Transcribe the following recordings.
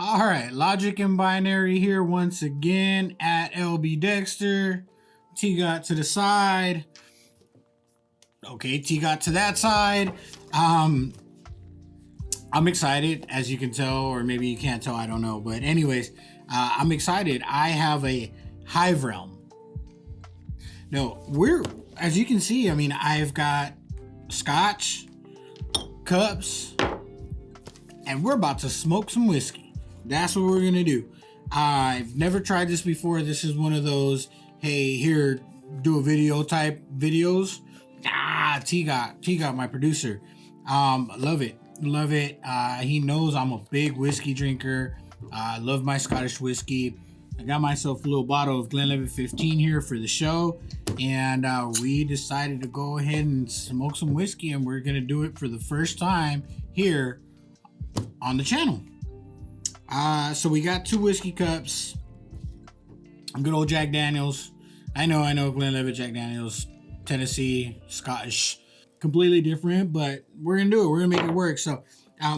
All right, logic and binary here once again at LB Dexter. T got to the side. Okay, T got to that side. I'm excited, as you can tell, or maybe you can't tell, I don't know. But anyways, I'm excited. I have a Hive Realm. No, as you can see, I mean, I've got scotch, cups, and we're about to smoke some whiskey. That's what we're gonna do. I've never tried this before. This is one of those, hey, here, do a video type videos. T got my producer. Love it. He knows I'm a big whiskey drinker. I love my Scottish whiskey. I got myself a little bottle of Glenlivet 15 here for the show, and we decided to go ahead and smoke some whiskey, and we're gonna do it for the first time here on the channel. So we got 2 whiskey cups. Good old Jack Daniels. I know, Glenlivet, Jack Daniels, Tennessee, Scottish, completely different, but we're gonna do it. We're gonna make it work. So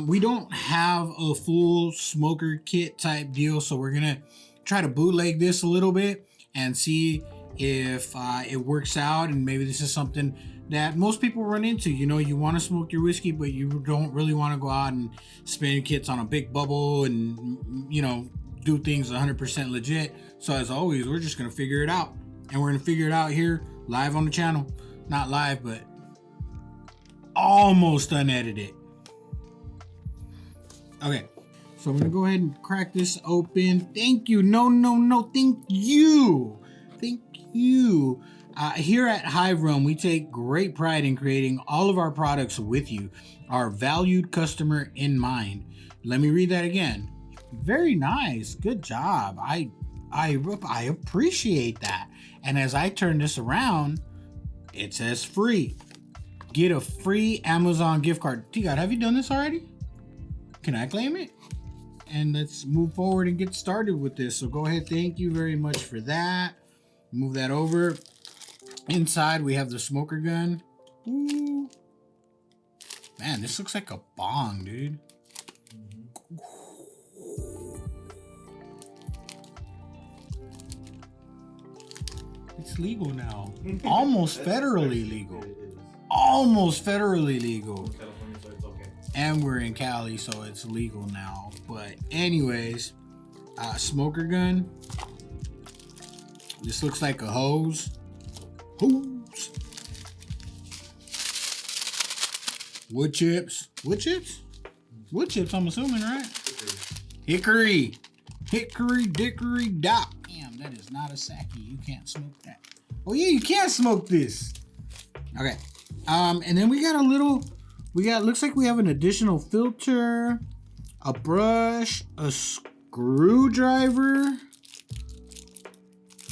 we don't have a full smoker kit type deal, so we're gonna try to bootleg this a little bit and see if it works out. And maybe this is something that most people run into. You know, you want to smoke your whiskey, but you don't really want to go out and spend kits on a big bubble and, you know, do things 100% legit. So as always, we're just gonna figure it out, and we're gonna figure it out here live on the channel. Not live, but almost unedited. Okay, so I'm gonna go ahead and crack this open. Thank you. No, thank you. Here at Hive Realm, we take great pride in creating all of our products with you, our valued customer in mind. Let me read that again. Very nice. Good job. I appreciate that. And as I turn this around, it says free. Get a free Amazon gift card. T-God, have you done this already? Can I claim it? And let's move forward and get started with this. So go ahead. Thank you very much for that. Move that over. Inside, we have the smoker gun. Ooh. Man, this looks like a bong, dude. It's legal now. Almost federally legal. Almost federally legal. And we're in Cali, so it's legal now. But anyways, smoker gun. This looks like a hose. Wood chips. Wood chips, I'm assuming, right? Hickory dickory dock. Damn, that is not a Saki. You can't smoke that. Oh yeah, you can't smoke this. Okay. And then we got looks like we have an additional filter, a brush, a screwdriver.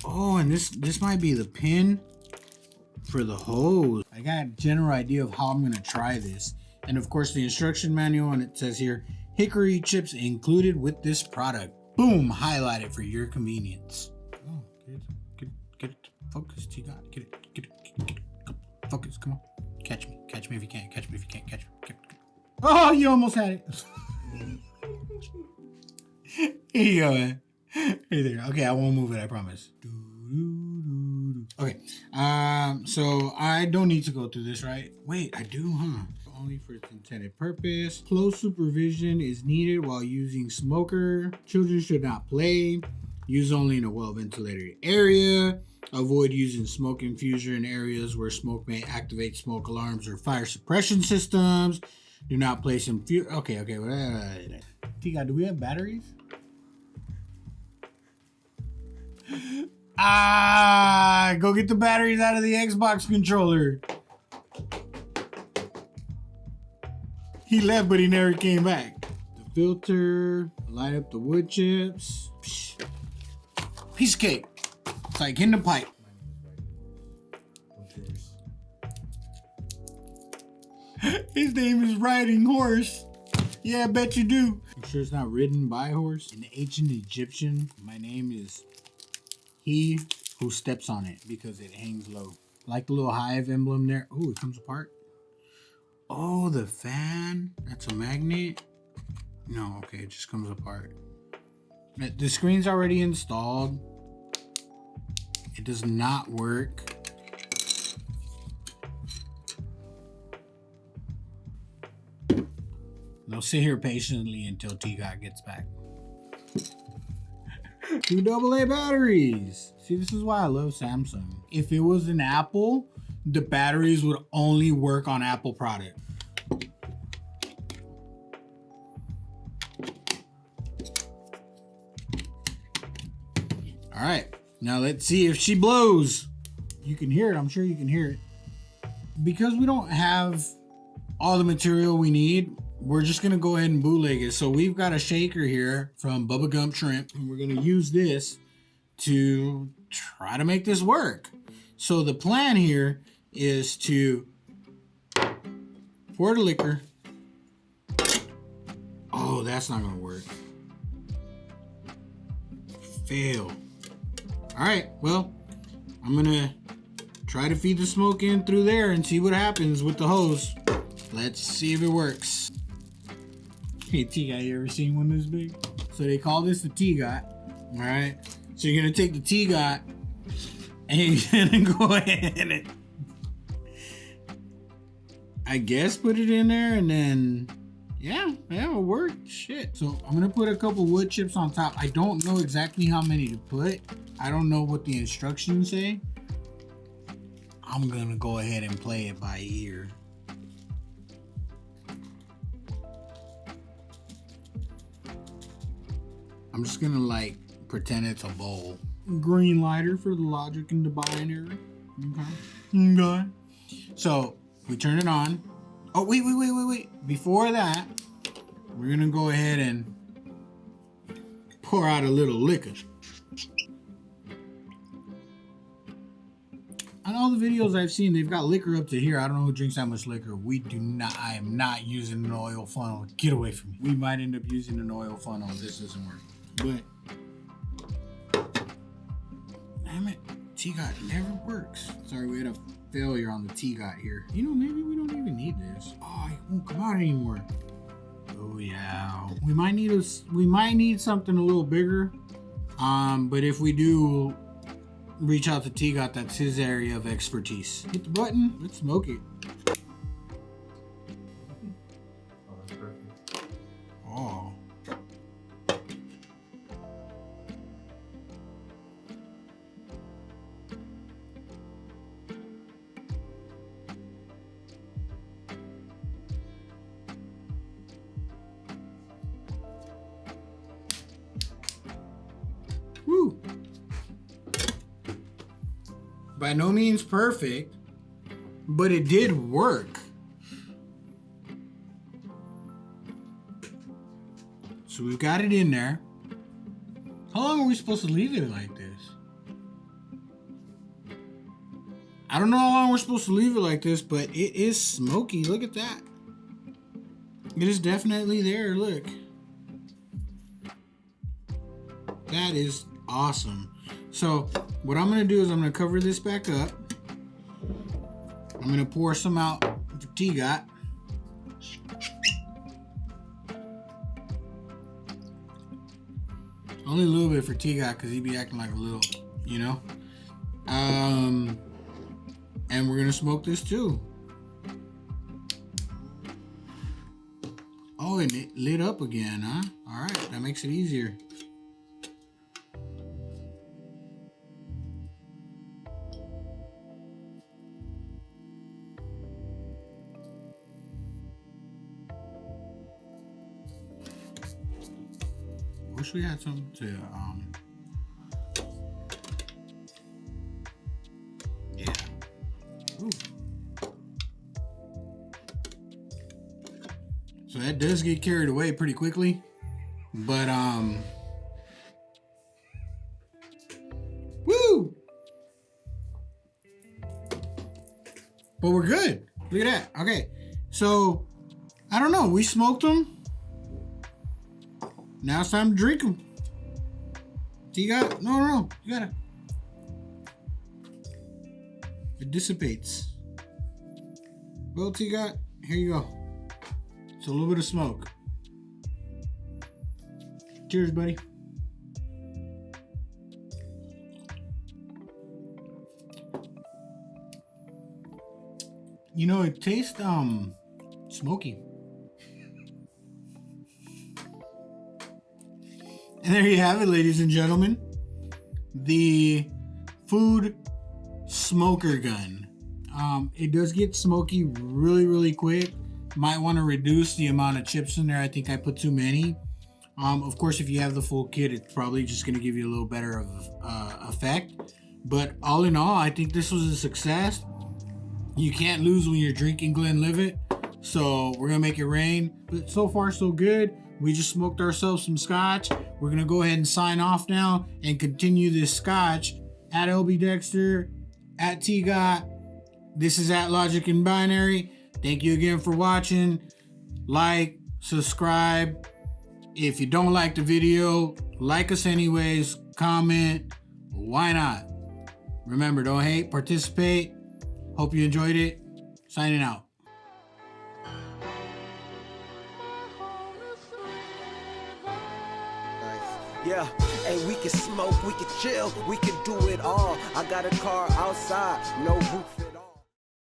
Oh, and this might be the pin for the hose. I got a general idea of how I'm gonna try this. And of course the instruction manual, and it says here, hickory chips included with this product. Boom, highlighted for your convenience. Oh, get it focused. You got it. Get it. Focus, come on. Catch me if you can't. Catch me. Oh, you almost had it. Here you go, man. Hey there. Okay, I won't move it, I promise. Okay, so I don't need to go through this, right? Wait, I do, huh? Only for its intended purpose. Close supervision is needed while using smoker. Children should not play. Use only in a well-ventilated area. Avoid using smoke infuser in areas where smoke may activate smoke alarms or fire suppression systems. Do not place infuser. Okay. Tika, do we have batteries? Go get the batteries out of the Xbox controller. He left, but he never came back. The filter, light up the wood chips. Piece of cake. It's like hitting the pipe. His name is Riding Horse. Yeah, I bet you do. I'm sure it's not ridden by horse. In ancient Egyptian, my name is He Who Steps on It because it hangs low. Like the little hive emblem there. Ooh, it comes apart. Oh, the fan. That's a magnet. No, okay, it just comes apart. The screen's already installed. It does not work. Now sit here patiently until TGOT gets back. 2 AA batteries. See, this is why I love Samsung. If it was an Apple, the batteries would only work on Apple product. All right, now let's see if she blows. You can hear it, I'm sure you can hear it. Because we don't have all the material we need, we're just gonna go ahead and bootleg it. So we've got a shaker here from Bubba Gump Shrimp, and we're gonna use this to try to make this work. So the plan here is to pour the liquor. Oh, that's not gonna work. Fail. All right, well, I'm gonna try to feed the smoke in through there and see what happens with the hose. Let's see if it works. Hey, TGOT, you ever seen one this big? So they call this the TGOT, all right? So you're gonna take the TGOT and you're gonna go ahead and, I guess, put it in there, and then, yeah, it'll work, shit. So I'm gonna put a couple wood chips on top. I don't know exactly how many to put. I don't know what the instructions say. I'm gonna go ahead and play it by ear. I'm just gonna like pretend it's a bowl. Green lighter for the logic and the binary. Okay. So we turn it on. Oh, wait. Before that, we're gonna go ahead and pour out a little liquor. On all the videos I've seen, they've got liquor up to here. I don't know who drinks that much liquor. We do not. I am not using an oil funnel. Get away from me. We might end up using an oil funnel if this doesn't work. But, damn it, TGOT never works. Sorry, we had a failure on the TGOT here. You know, maybe we don't even need this. Oh, it won't come out anymore. Oh yeah. We might need something a little bigger. But if we do reach out to TGOT, that's his area of expertise. Hit the button, let's smoke it. Oh, that's perfect. Oh. Woo. By no means perfect, but it did work. So we've got it in there. How long are we supposed to leave it like this? I don't know how long we're supposed to leave it like this, but it is smoky. Look at that. It is definitely there, look. That is awesome. So what I'm gonna do is I'm gonna cover this back up. I'm gonna pour some out for TGOT. Only a little bit for TGOT because he'd be acting like a little, you know. And we're gonna smoke this too. Oh, and it lit up again, huh? All right, that makes it easier. Wish we had something to yeah. Ooh. So that does get carried away pretty quickly, but woo! But we're good. Look at that. Okay, so I don't know. We smoked them. Now it's time to drink them. TGOT? No. You gotta. It dissipates. Well, TGOT, here you go. It's a little bit of smoke. Cheers, buddy. You know, it tastes smoky. And there you have it, ladies and gentlemen. The food smoker gun. It does get smoky really, really quick. Might want to reduce the amount of chips in there. I think I put too many. Of course, if you have the full kit, it's probably just going to give you a little better of effect. But all in all, I think this was a success. You can't lose when you're drinking Glenlivet. So we're going to make it rain. But so far, so good. We just smoked ourselves some scotch. We're going to go ahead and sign off now and continue this scotch. At LB Dexter, at TGOT. This is at Logic and Binary. Thank you again for watching. Like, subscribe. If you don't like the video, like us anyways. Comment. Why not? Remember, don't hate, participate. Hope you enjoyed it. Signing out. Yeah, and we can smoke, we can chill, we can do it all. I got a car outside, no roof.